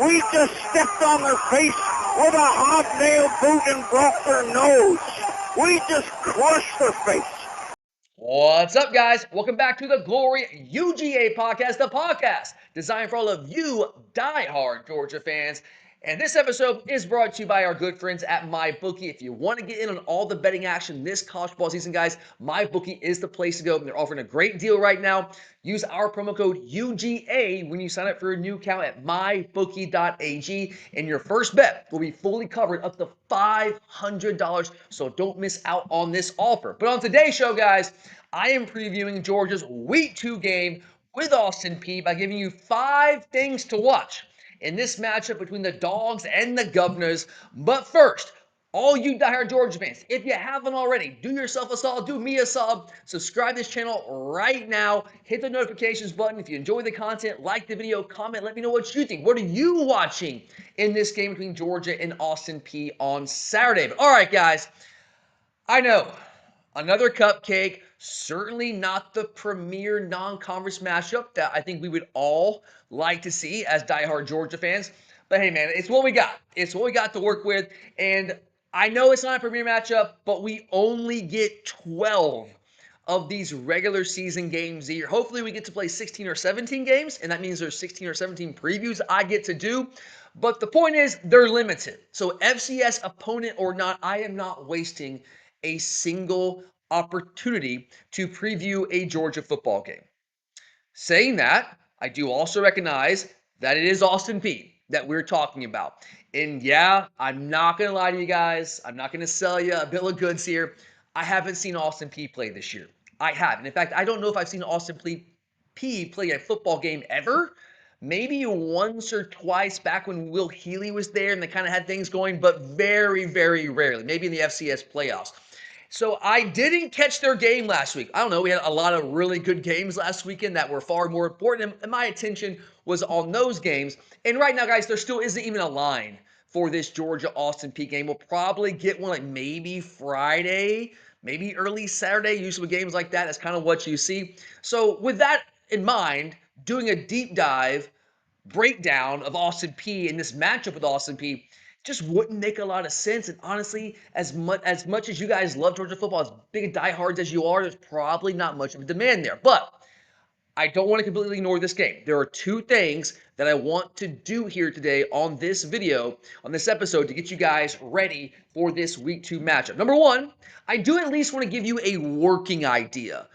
We just stepped on their face with a hobnail boot and broke their nose. We just crushed their face. What's up, guys? Welcome back to the Glory UGA podcast, the podcast designed for all of you diehard Georgia fans. And this episode is brought to you by our good friends at MyBookie. If you want to get in on all the betting action this college football season, guys, MyBookie is the place to go. They're offering a great deal right now. Use our promo code UGA when you sign up for a new account at mybookie.ag, and your first bet will be fully covered up to $500. So don't miss out on this offer. But on today's show, guys, I am previewing Georgia's Week 2 game with Austin Peay by giving you 5 things to watch in this matchup between the Dogs and the Governors. But first, all you diehard Georgia fans, if you haven't already, do yourself a solid, do me a solid, subscribe to this channel right now, hit the notifications button. If you enjoy the content, like the video, comment, let me know what you think. What are you watching in this game between Georgia and Austin Peay on Saturday? But all right, guys, I know, another cupcake, certainly not the premier non-conference matchup that I think we would all like to see as diehard Georgia fans. But hey, man, it's what we got. It's what we got to work with. And I know it's not a premier matchup, but we only get 12 of these regular season games a year. Hopefully we get to play 16 or 17 games, and that means there's 16 or 17 previews I get to do. But the point is, they're limited. So FCS opponent or not, I am not wasting a single opportunity to preview a Georgia football game. Saying that, I do also recognize that it is Austin Peay that we're talking about. And yeah, I'm not going to lie to you guys. I'm not going to sell you a bill of goods here. I haven't seen Austin Peay play this year. I haven't. In fact, I don't know if I've seen Austin Peay play a football game ever. Maybe once or twice back when Will Healy was there and they kind of had things going, but very, very rarely. Maybe in the FCS playoffs. So I didn't catch their game last week. I don't know. We had a lot of really good games last weekend that were far more important, and my attention was on those games. And right now, guys, there still isn't even a line for this Georgia-Austin Peay game. We'll probably get one like maybe Friday, maybe early Saturday. Usually with games like that, that's kind of what you see. So with that in mind, doing a deep dive breakdown of Austin Peay and this matchup with Austin Peay just wouldn't make a lot of sense. And honestly, as much as you guys love Georgia football, as big diehards as you are, there's probably not much of a demand there. But I don't want to completely ignore this game. There are 2 things that I want to do here today on this video, on this episode, to get you guys ready for this Week 2 matchup. Number 1, I do at least want to give you a working idea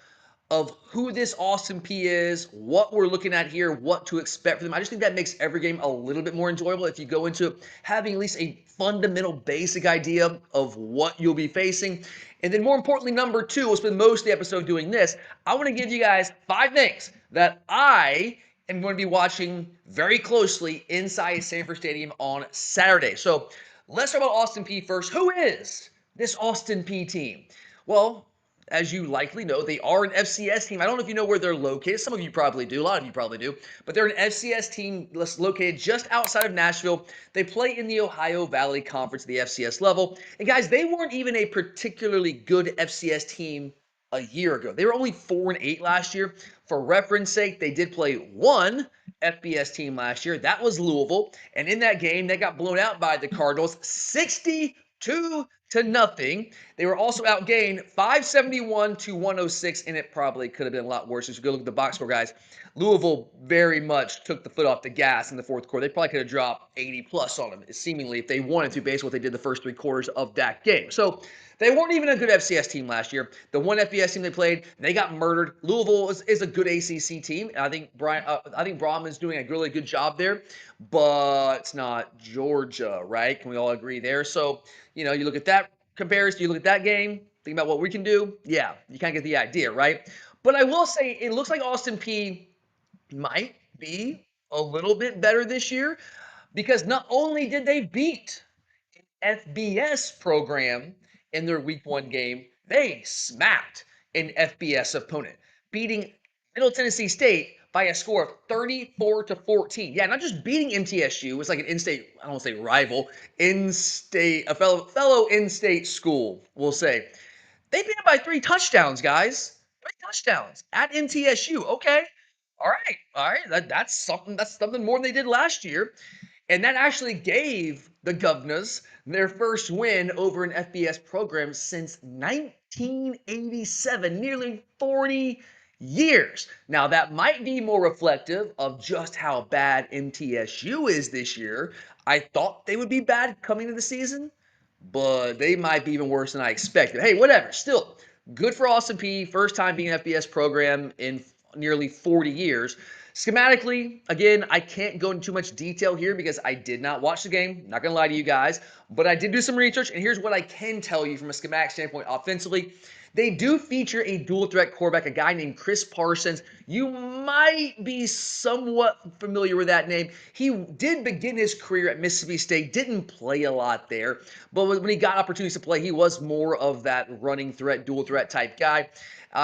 of who this Austin Peay is, what we're looking at here, what to expect from them. I just think that makes every game a little bit more enjoyable if you go into it having at least a fundamental basic idea of what you'll be facing. And then more importantly, number 2, we'll spend most of the episode doing this. I want to give you guys 5 things that I am going to be watching very closely inside Sanford Stadium on Saturday. So let's talk about Austin Peay first. Who is this Austin Peay team? Well, as you likely know, they are an FCS team. I don't know if you know where they're located. Some of you probably do. A lot of you probably do. But they're an FCS team located just outside of Nashville. They play in the Ohio Valley Conference at the FCS level. And guys, they weren't even a particularly good FCS team a year ago. They were only 4-8 last year. For reference sake, they did play one FBS team last year. That was Louisville. And in that game, they got blown out by the Cardinals 62-0. They were also outgained 571-106, and it probably could have been a lot worse. As you go look at the box score, guys, Louisville very much took the foot off the gas in the fourth quarter. They probably could have dropped 80 plus on them, seemingly, if they wanted to, based on what they did the first 3 quarters of that game. So they weren't even a good FCS team last year. The one FBS team they played, they got murdered. Louisville is a good ACC team, and I think Brahman's doing a really good job there, but it's not Georgia, right? Can we all agree there? So, you look at that comparison, you look at that game, think about what we can do. Yeah, you kind of get the idea, right? But I will say it looks like Austin Peay might be a little bit better this year because not only did they beat an FBS program in their Week 1 game, they smacked an FBS opponent, beating Middle Tennessee State by a score of 34-14. Yeah, not just beating MTSU. It was like an in-state, I don't want to say rival, a fellow in-state school, we'll say. They beat it by 3 touchdowns, guys. 3 touchdowns at MTSU. Okay. All right. That's something more than they did last year. And that actually gave the Governors their first win over an FBS program since 1987, nearly 40 years. Now, that might be more reflective of just how bad MTSU is this year. I thought they would be bad coming into the season, but they might be even worse than I expected. Hey, whatever. Still, good for Austin Peay. First time being an FBS program in nearly 40 years. Schematically, again, I can't go into too much detail here because I did not watch the game. Not going to lie to you guys, but I did do some research, and here's what I can tell you from a schematic standpoint offensively. They do feature a dual threat quarterback, a guy named Chris Parsons. You might be somewhat familiar with that name. He did begin his career at Mississippi State, didn't play a lot there, but when he got opportunities to play, he was more of that running threat, dual threat type guy.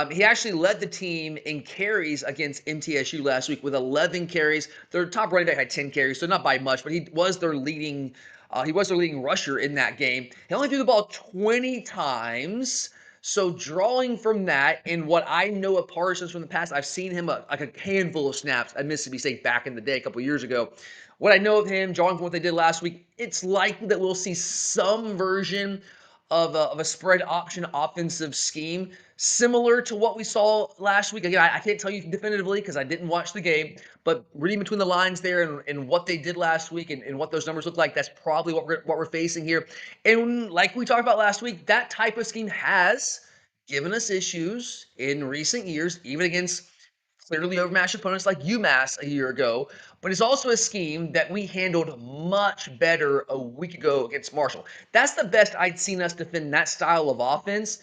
He actually led the team in carries against MTSU last week with 11 carries. Their top running back had 10 carries, so not by much, but he was their leading rusher in that game. He only threw the ball 20 times. So drawing from that and what I know of Parsons from the past, I've seen him like a handful of snaps at Mississippi State back in the day, a couple years ago. What I know of him, drawing from what they did last week, it's likely that we'll see some version of a spread option offensive scheme similar to what we saw last week. Again, I can't tell you definitively because I didn't watch the game, but reading between the lines there and what they did last week and what those numbers look like, that's probably what we're facing here. And like we talked about last week, that type of scheme has given us issues in recent years, even against clearly overmatched opponents like UMass a year ago, but it's also a scheme that we handled much better a week ago against Marshall. That's the best I'd seen us defend that style of offense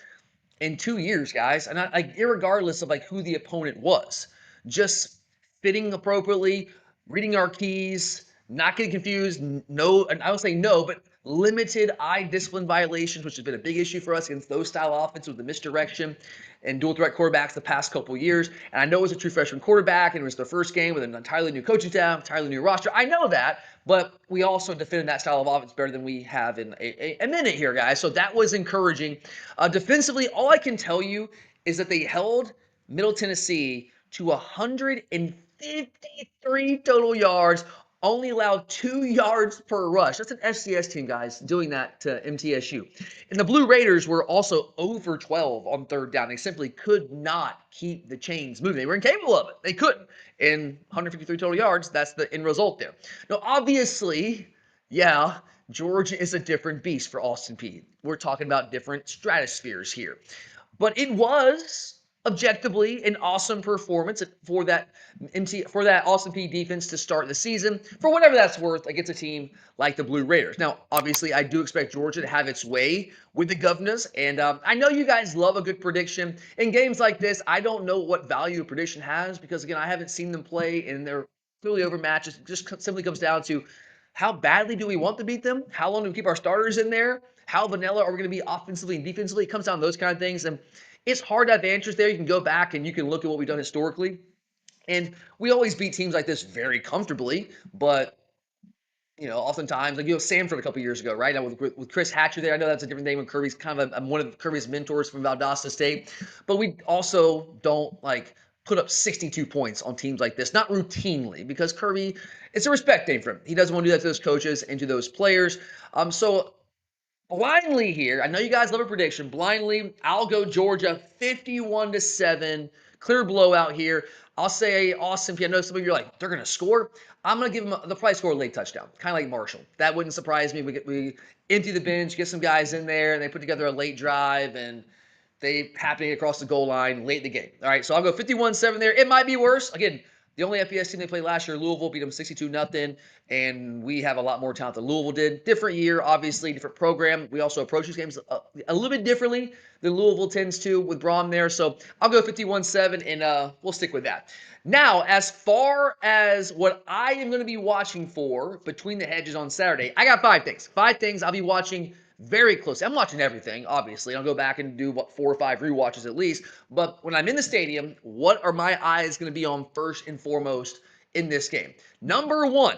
in 2 years, guys. And like, irregardless of like who the opponent was, just fitting appropriately, reading our keys, not getting confused. No, and I would say no, but limited eye discipline violations, which has been a big issue for us against those style offenses with the misdirection and dual threat quarterbacks the past couple years. And I know it was a true freshman quarterback, and it was their first game with an entirely new coaching staff, entirely new roster. I know that, but we also defended that style of offense better than we have in a minute here, guys. So that was encouraging. Defensively, all I can tell you is that they held Middle Tennessee to 153 total yards, only allowed 2 yards per rush. That's an FCS team, guys, doing that to MTSU. And the Blue Raiders were also over 12 on third down. They simply could not keep the chains moving. They were incapable of it. They couldn't. And 153 total yards, that's the end result there. Now, obviously, yeah, Georgia is a different beast for Austin Peay. We're talking about different stratospheres here. But it was objectively an awesome performance for that Austin Peay defense to start the season, for whatever that's worth, against a team like the Blue Raiders. Now, obviously, I do expect Georgia to have its way with the Governors, and I know you guys love a good prediction. In games like this, I don't know what value a prediction has because, again, I haven't seen them play, and they're clearly overmatched. It just simply comes down to how badly do we want to beat them? How long do we keep our starters in there? How vanilla are we going to be offensively and defensively? It comes down to those kind of things, and it's hard to have answers there. You can go back and you can look at what we've done historically. And we always beat teams like this very comfortably, but oftentimes, like Sanford a couple years ago, right? Now with Chris Hatcher there, I know that's a different name when Kirby's kind of one of Kirby's mentors from Valdosta State, but we also don't like put up 62 points on teams like this, not routinely, because Kirby, it's a respect thing for him. He doesn't want to do that to those coaches and to those players. So blindly here, I know you guys love a prediction. Blindly, I'll go Georgia 51-7. Clear blowout here. I'll say Austin Peay. I know some of you are like, they're going to score. I'm going to give them they'll probably score a late touchdown, kind of like Marshall. That wouldn't surprise me. We empty the bench, get some guys in there, and they put together a late drive, and they happen across the goal line late in the game. All right, so I'll go 51-7 there. It might be worse. Again, the only FBS team they played last year, Louisville, beat them 62-0, and we have a lot more talent than Louisville did. Different year, obviously, different program. We also approach these games a little bit differently than Louisville tends to with Braun there. So I'll go 51-7, and we'll stick with that. Now, as far as what I am going to be watching for Between the Hedges on Saturday, I got 5 things. 5 things I'll be watching very closely. I'm watching everything, obviously. I'll go back and do 4 or 5 rewatches at least. But when I'm in the stadium, what are my eyes going to be on first and foremost in this game? Number 1,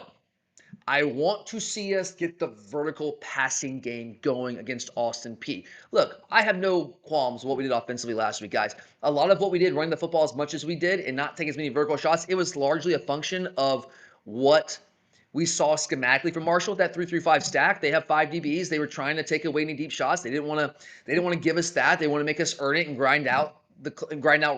I want to see us get the vertical passing game going against Austin Peay. Look, I have no qualms with what we did offensively last week, guys. A lot of what we did running the football as much as we did and not take as many vertical shots, it was largely a function of what we saw schematically from Marshall that 3-3-5 stack. They have 5 DBs. They were trying to take away any deep shots. They didn't want to give us that. They want to make us earn it and grind out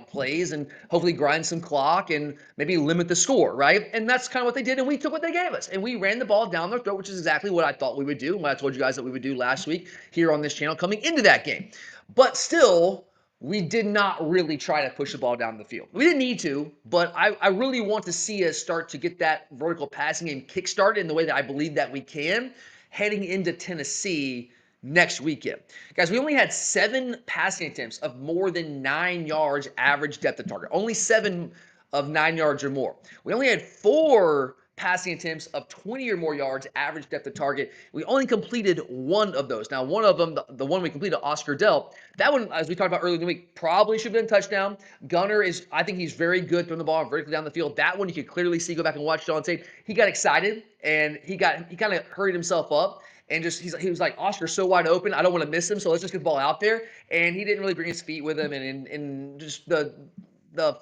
plays and hopefully grind some clock and maybe limit the score, right? And that's kind of what they did, and we took what they gave us, and we ran the ball down their throat, which is exactly what I thought we would do, and what I told you guys that we would do last week here on this channel coming into that game. But still, we did not really try to push the ball down the field. We didn't need to, but I really want to see us start to get that vertical passing game kickstarted in the way that I believe that we can heading into Tennessee next weekend. Guys, we only had 7 passing attempts of more than 9 yards average depth of target. Only 7 of 9 yards or more. We only had 4 passing attempts of 20 or more yards average depth of target. We only completed 1 of those. Now, one of them, the one we completed, Oscar Dell, that one, as we talked about earlier in the week, probably should have been a touchdown. Gunner is, I think he's very good throwing the ball vertically down the field. That one you could clearly see, go back and watch it on tape. He got excited and he kind of hurried himself up. And he was like, Oscar's so wide open, I don't want to miss him, so let's just get the ball out there. And he didn't really bring his feet with him, and just the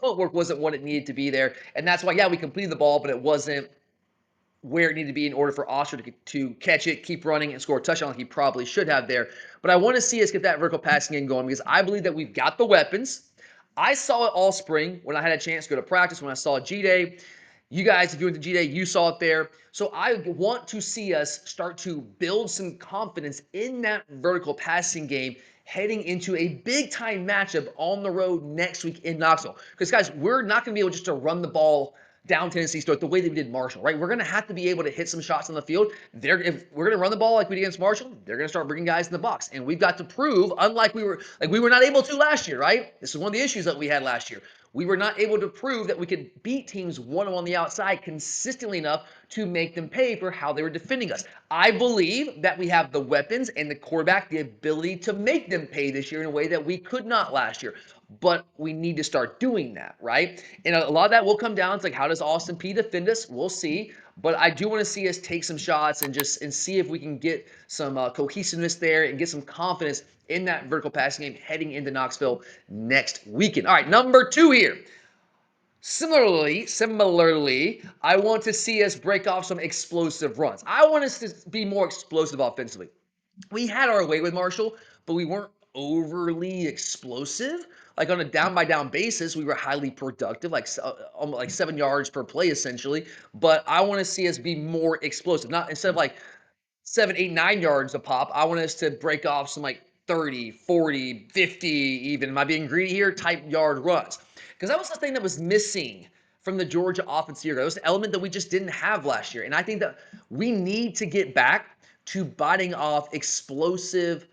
footwork wasn't what it needed to be there. And that's why, yeah, we completed the ball, but it wasn't where it needed to be in order for Oscar to catch it, keep running, and score a touchdown like he probably should have there. But I want to see us get that vertical passing game going because I believe that we've got the weapons. I saw it all spring when I had a chance to go to practice, when I saw G-Day. You guys, if you went to G-Day, you saw it there. So I want to see us start to build some confidence in that vertical passing game heading into a big-time matchup on the road next week in Knoxville. Because, guys, we're not going to be able just to run the ball down Tennessee's throat the way that we did Marshall, right? We're going to have to be able to hit some shots on the field. If we're going to run the ball like we did against Marshall, they're going to start bringing guys in the box. And we've got to prove, unlike we were not able to last year, right? This is one of the issues that we had last year. We were not able to prove that we could beat teams one-on-one on the outside consistently enough to make them pay for how they were defending us. I believe that we have the weapons and the quarterback, the ability to make them pay this year in a way that we could not last year. But we need to start doing that, right? And a lot of that will come down to, like, how does Austin Peay defend us? We'll see. But I do want to see us take some shots and see if we can get some cohesiveness there and get some confidence in that vertical passing game heading into Knoxville next weekend. All right, number 2 here. Similarly, I want to see us break off some explosive runs. I want us to be more explosive offensively. We had our way with Marshall, but we weren't overly explosive. Like on a down-by-down basis, we were highly productive, like 7 yards per play essentially. But I want to see us be more explosive. Not instead of like 7, 8, 9 yards a pop, I want us to break off some like 30, 40, 50 even, am I being greedy here, type yard runs. Because that was the thing that was missing from the Georgia offense year ago. It was an element that we just didn't have last year. And I think that we need to get back to biting off explosive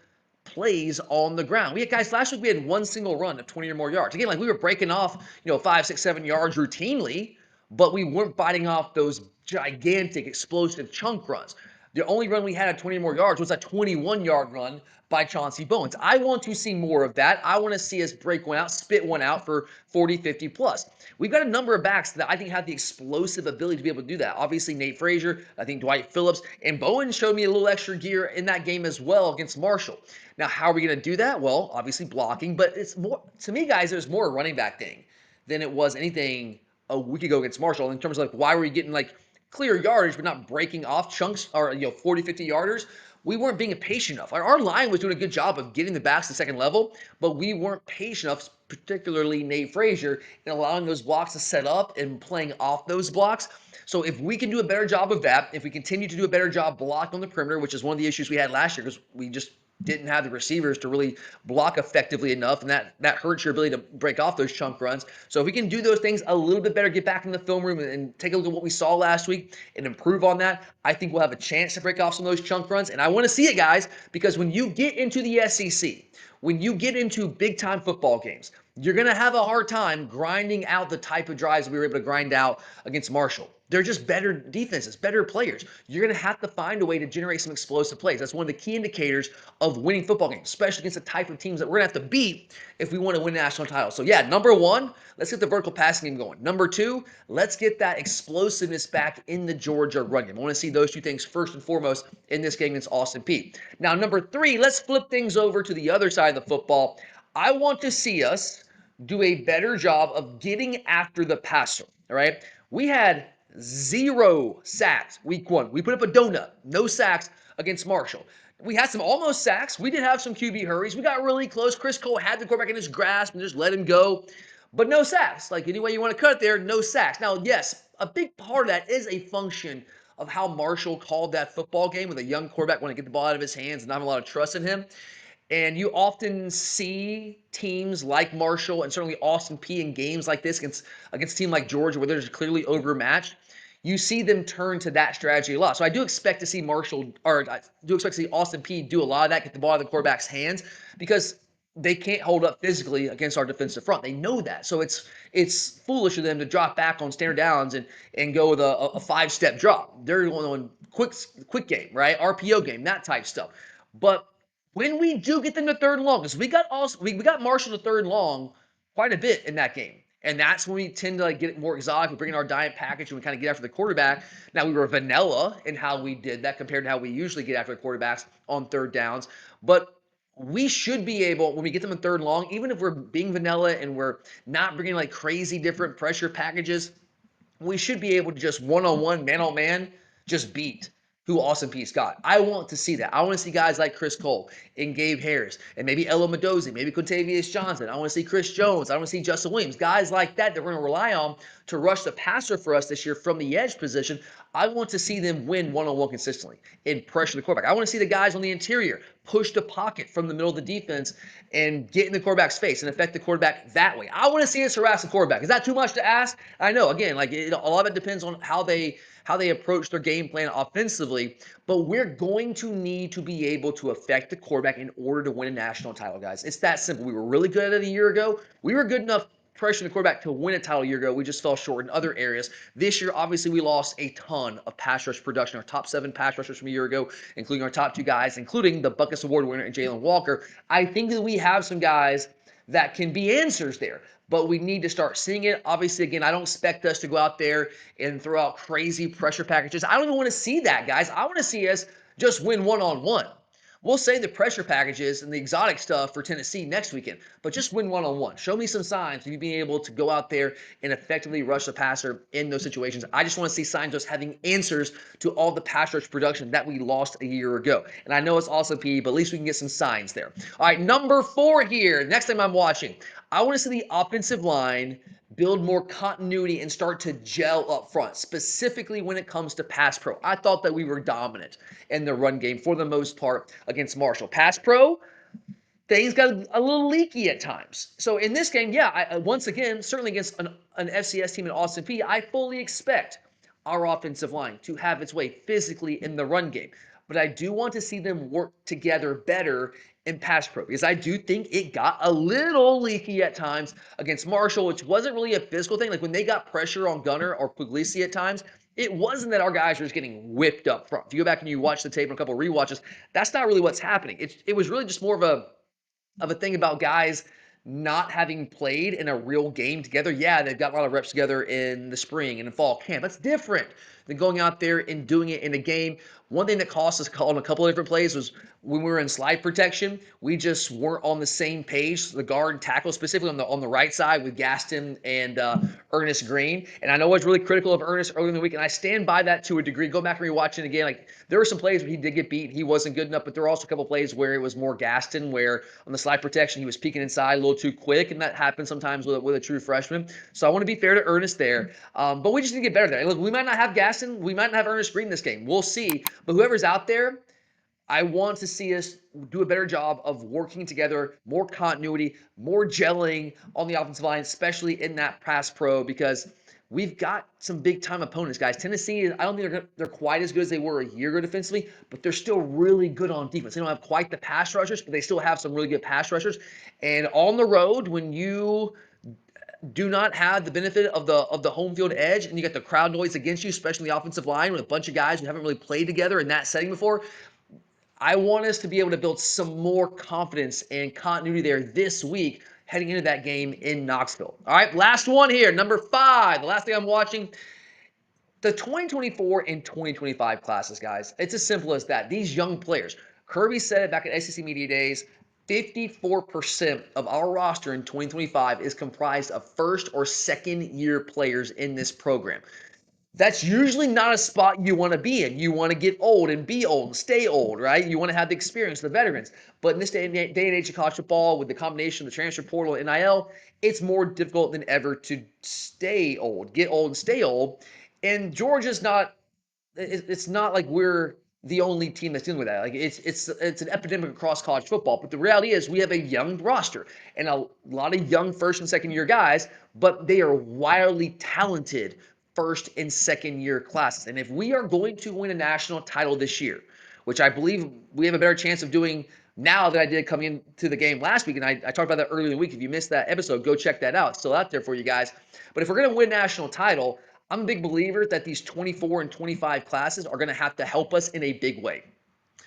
plays on the ground. We had guys last week, we had one single run of 20 or more yards. Again, like we were breaking off, 5, 6, 7 yards routinely, but we weren't biting off those gigantic explosive chunk runs. The only run we had at 20 or more yards was a 21-yard run by Chauncey Bowens. I want to see more of that. I want to see us break one out, spit one out for 40, 50 plus. We've got a number of backs that I think have the explosive ability to be able to do that. Obviously, Nate Frazier, I think Dwight Phillips, and Bowen showed me a little extra gear in that game as well against Marshall. Now, how are we going to do that? Well, obviously blocking, but it's more, to me, guys, there's more a running back thing than it was anything a week ago against Marshall in terms of like why were we getting like clear yardage but not breaking off chunks or 40, 50 yarders. We weren't being patient enough. Our line was doing a good job of getting the backs to the second level, but we weren't patient enough, particularly Nate Frazier, in allowing those blocks to set up and playing off those blocks. So if we can do a better job of that, if we continue to do a better job blocking on the perimeter, which is one of the issues we had last year because we just didn't have the receivers to really block effectively enough, and that hurts your ability to break off those chunk runs. So if we can do those things a little bit better, get back in the film room and take a look at what we saw last week and improve on that, I think we'll have a chance to break off some of those chunk runs. And I want to see it, guys, because when you get into the SEC, when you get into big-time football games, you're going to have a hard time grinding out the type of drives we were able to grind out against Marshall. They're just better defenses, better players. You're going to have to find a way to generate some explosive plays. That's one of the key indicators of winning football games, especially against the type of teams that we're going to have to beat if we want to win national titles. So, yeah, number 1, let's get the vertical passing game going. Number 2, let's get that explosiveness back in the Georgia run game. I want to see those 2 things first and foremost in this game against Austin Peay. Now, number 3, let's flip things over to the other side of the football. I want to see us do a better job of getting after the passer, all right? We had 0 sacks week 1. We put up a donut. No sacks against Marshall. We had some almost sacks. We did have some QB hurries. We got really close. Chris Cole had the quarterback in his grasp and just let him go. But no sacks. Like, any way you want to cut it there, no sacks. Now, yes, a big part of that is a function of how Marshall called that football game with a young quarterback want to get the ball out of his hands and not have a lot of trust in him. And you often see teams like Marshall and certainly Austin Peay in games like this against a team like Georgia where they're just clearly overmatched. You see them turn to that strategy a lot. So I do expect to see I do expect to see Austin Peay do a lot of that, get the ball out of the quarterback's hands, because they can't hold up physically against our defensive front. They know that. So it's foolish of them to drop back on standard downs and go with a 5-step drop. They're going on quick game, right? RPO game, that type stuff. But when we do get them to third and long, because we got Marshall to third and long quite a bit in that game. And that's when we tend to like get more exotic. We bring in our diet package and we kind of get after the quarterback. Now, we were vanilla in how we did that compared to how we usually get after the quarterbacks on third downs. But we should be able, when we get them in third and long, even if we're being vanilla and we're not bringing like crazy different pressure packages, we should be able to just one-on-one, man-on-man, just beat who Austin Peay's got. I want to see that. I want to see guys like Chris Cole and Gabe Harris and maybe Elo Mendoza, maybe Quintavious Johnson. I want to see Chris Jones. I want to see Justin Williams. Guys like that we're going to rely on to rush the passer for us this year from the edge position. I want to see them win one-on-one consistently and pressure the quarterback. I want to see the guys on the interior push the pocket from the middle of the defense and get in the quarterback's face and affect the quarterback that way. I want to see us harass the quarterback. Is that too much to ask? I know. Again, a lot of it depends on how they approach their game plan offensively, but we're going to need to be able to affect the quarterback in order to win a national title, guys. It's that simple. We were really good at it a year ago. We were good enough pressuring the quarterback to win a title a year ago. We just fell short in other areas. This year, obviously, we lost a ton of pass rush production. Our top 7 pass rushers from a year ago, including our top 2 guys, including the Buckus Award winner and Jalen Walker. I think that we have some guys that can be answers there, but we need to start seeing it. Obviously, again, I don't expect us to go out there and throw out crazy pressure packages. I don't even want to see that, guys. I want to see us just win one-on-one. We'll save the pressure packages and the exotic stuff for Tennessee next weekend, but just win one-on-one. Show me some signs of you being able to go out there and effectively rush the passer in those situations. I just want to see signs of us having answers to all the pass rush production that we lost a year ago. And I know it's also P, but at least we can get some signs there. All right, number 4 here. Next time I'm watching, I want to see the offensive line build more continuity and start to gel up front, specifically when it comes to pass pro. I thought that we were dominant in the run game for the most part against Marshall. Pass pro, things got a little leaky at times. So in this game, yeah, once again, certainly against an FCS team in Austin Peay, I fully expect our offensive line to have its way physically in the run game. But I do want to see them work together better in pass pro, because I do think it got a little leaky at times against Marshall, which wasn't really a physical thing. Like when they got pressure on Gunner or Puglisi at times, it wasn't that our guys were just getting whipped up front. If you go back and you watch the tape and a couple of rewatches, that's not really what's happening. It was really just more of a thing about guys not having played in a real game together. Yeah, they've got a lot of reps together in the spring and in fall camp. That's different than going out there and doing it in a game. One thing that cost us on a couple of different plays was when we were in slide protection, we just weren't on the same page. The guard and tackle, specifically on the right side with Gaston and Ernest Green. And I know I was really critical of Ernest early in the week, and I stand by that to a degree. Go back and rewatch it again. Like there were some plays where he did get beat. He wasn't good enough, but there were also a couple of plays where it was more Gaston, where on the slide protection he was peeking inside a little too quick, and that happens sometimes with a true freshman. So I want to be fair to Ernest there, but we just need to get better there. Look, we might not have Gaston, we might not have Ernest Green this game. We'll see. But whoever's out there, I want to see us do a better job of working together, more continuity, more gelling on the offensive line, especially in that pass pro, because we've got some big-time opponents, guys. Tennessee, I don't think they're quite as good as they were a year ago defensively, but they're still really good on defense. They don't have quite the pass rushers, but they still have some really good pass rushers. And on the road, when you do not have the benefit of the home field edge and you got the crowd noise against you, especially the offensive line with a bunch of guys who haven't really played together in that setting before, I want us to be able to build some more confidence and continuity there this week heading into that game in Knoxville. All right, last one here, number 5. The last thing I'm watching, the 2024 and 2025 classes, guys. It's as simple as that. These young players. Kirby said it back at SEC Media Days, 54% of our roster in 2025 is comprised of first or second year players in this program. that's usually not a spot you want to be in. You want to get old and be old and stay old, right? You want to have the experience, the veterans. But in this day and age of college football, with the combination of the transfer portal and NIL, it's more difficult than ever to stay old, get old and stay old. And Georgia's not it's not like we're the only team that's dealing with that. Like it's an epidemic across college football. But the reality is we have a young roster and a lot of young first and second year guys, but they are wildly talented first and second year classes. And if we are going to win a national title this year, which I believe we have a better chance of doing now than I did coming into the game last week. And I talked about that earlier in the week. If you missed that episode, go check that out. It's still out there for you guys. But if we're going to win a national title, I'm a big believer that these 24 and 25 classes are going to have to help us in a big way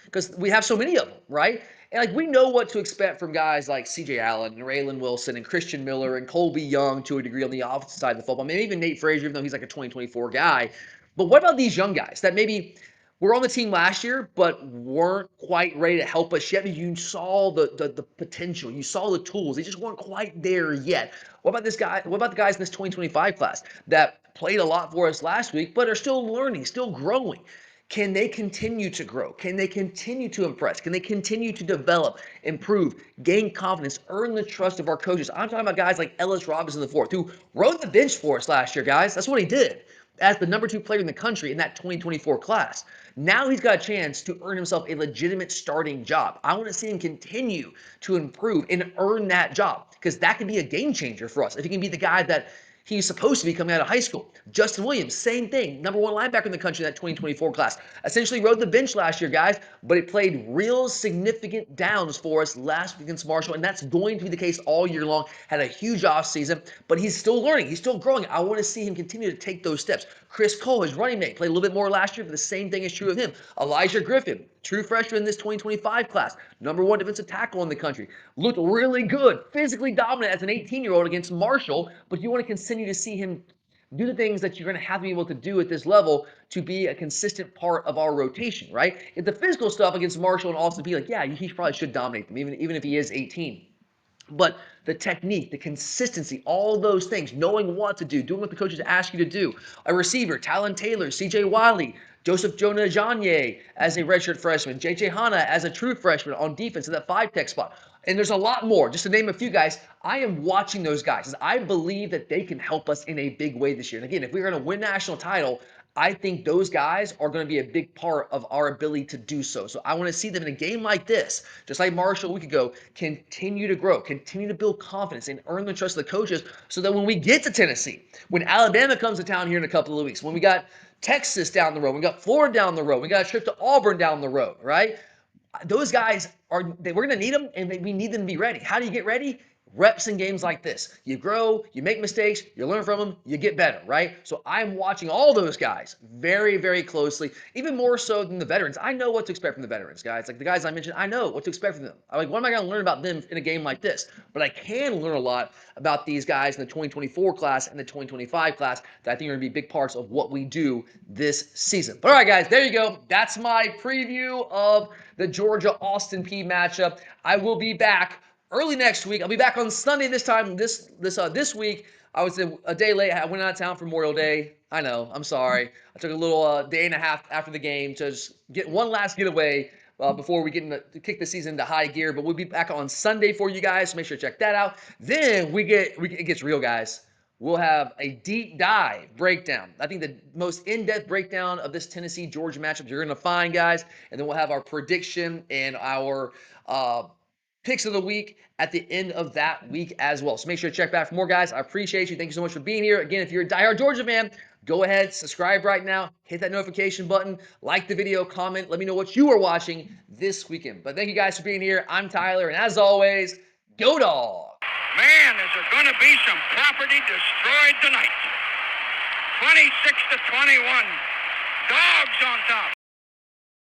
because we have so many of them, right? And like we know what to expect from guys like C.J. Allen and Raylan Wilson and Christian Miller and Colby Young to a degree on the offensive side of the football. Maybe even Nate Frazier, even though he's like a 2024 guy. But what about these young guys that maybe were on the team last year but weren't quite ready to help us yet? You saw the potential, you saw the tools. They just weren't quite there yet. What about this guy? What about the guys in this 2025 class that played a lot for us last week but are still learning, still growing? Can they continue to grow? Can they continue to impress? Can they continue to develop, improve, gain confidence, earn the trust of our coaches? I'm talking about guys like Ellis Robinson IV, who rode the bench for us last year, guys. That's what he did as the number 2 player in the country in that 2024 class. Now he's got a chance to earn himself a legitimate starting job. I want to see him continue to improve and earn that job because that could be a game changer for us if he can be the guy that he's supposed to be coming out of high school. Justin Williams, same thing. Number 1 linebacker in the country in that 2024 class. Essentially rode the bench last year, guys, but he played real significant downs for us last week against Marshall, and that's going to be the case all year long. Had a huge offseason, but he's still learning. He's still growing. I want to see him continue to take those steps. Chris Cole, his running mate, played a little bit more last year, but the same thing is true of him. Elijah Griffin, true freshman in this 2025 class, number 1 defensive tackle in the country, looked really good, physically dominant as an 18-year-old against Marshall, but you want to continue to see him do the things that you're going to have to be able to do at this level to be a consistent part of our rotation, right? If the physical stuff against Marshall and Austin Peay, like, yeah, he probably should dominate them, even if he is 18. But the technique, the consistency, all those things, knowing what to do, doing what the coaches ask you to do. A receiver, Talon Taylor, C.J. Wiley, Joseph Jonah-Ajanye as a redshirt freshman, J.J. Hanna as a true freshman on defense in that 5-tech spot. And there's a lot more. Just to name a few guys, I am watching those guys. I believe that they can help us in a big way this year. And again, if we're going to win national title, I think those guys are going to be a big part of our ability to do so. So I want to see them in a game like this, just like Marshall a week ago, continue to grow, continue to build confidence, and earn the trust of the coaches so that when we get to Tennessee, when Alabama comes to town here in a couple of weeks, when we got Texas down the road, we got Florida down the road, we got a trip to Auburn down the road, right? Those guys we're going to need them, and we need them to be ready. How do you get ready? Reps in games like this. You grow, you make mistakes, you learn from them, you get better, right? So I'm watching all those guys very, very closely, even more so than the veterans. I know what to expect from the veterans, guys. Like the guys I mentioned, I know what to expect from them. I'm like, what am I going to learn about them in a game like this? But I can learn a lot about these guys in the 2024 class and the 2025 class that I think are going to be big parts of what we do this season. But all right, guys, there you go. That's my preview of the Georgia-Austin Peay matchup. I will be back early next week. I'll be back on Sunday this time. This week, I was a day late. I went out of town for Memorial Day. I know. I'm sorry. I took a little day and a half after the game to just get one last getaway before we to kick the season into high gear. But we'll be back on Sunday for you guys. So make sure to check that out. Then it gets real, guys. We'll have a deep dive breakdown. I think the most in-depth breakdown of this Tennessee-Georgia matchup you're going to find, guys. And then we'll have our prediction and our picks of the week at the end of that week as well. So make sure to check back for more, guys. I appreciate you. Thank you so much for being here. Again, if you're a diehard Georgia fan, go ahead, subscribe right now, hit that notification button, like the video, comment, let me know what you are watching this weekend. But thank you guys for being here. I'm Tyler, and as always, go Dogs! Man, is there going to be some property destroyed tonight. 26-21. Dogs on top.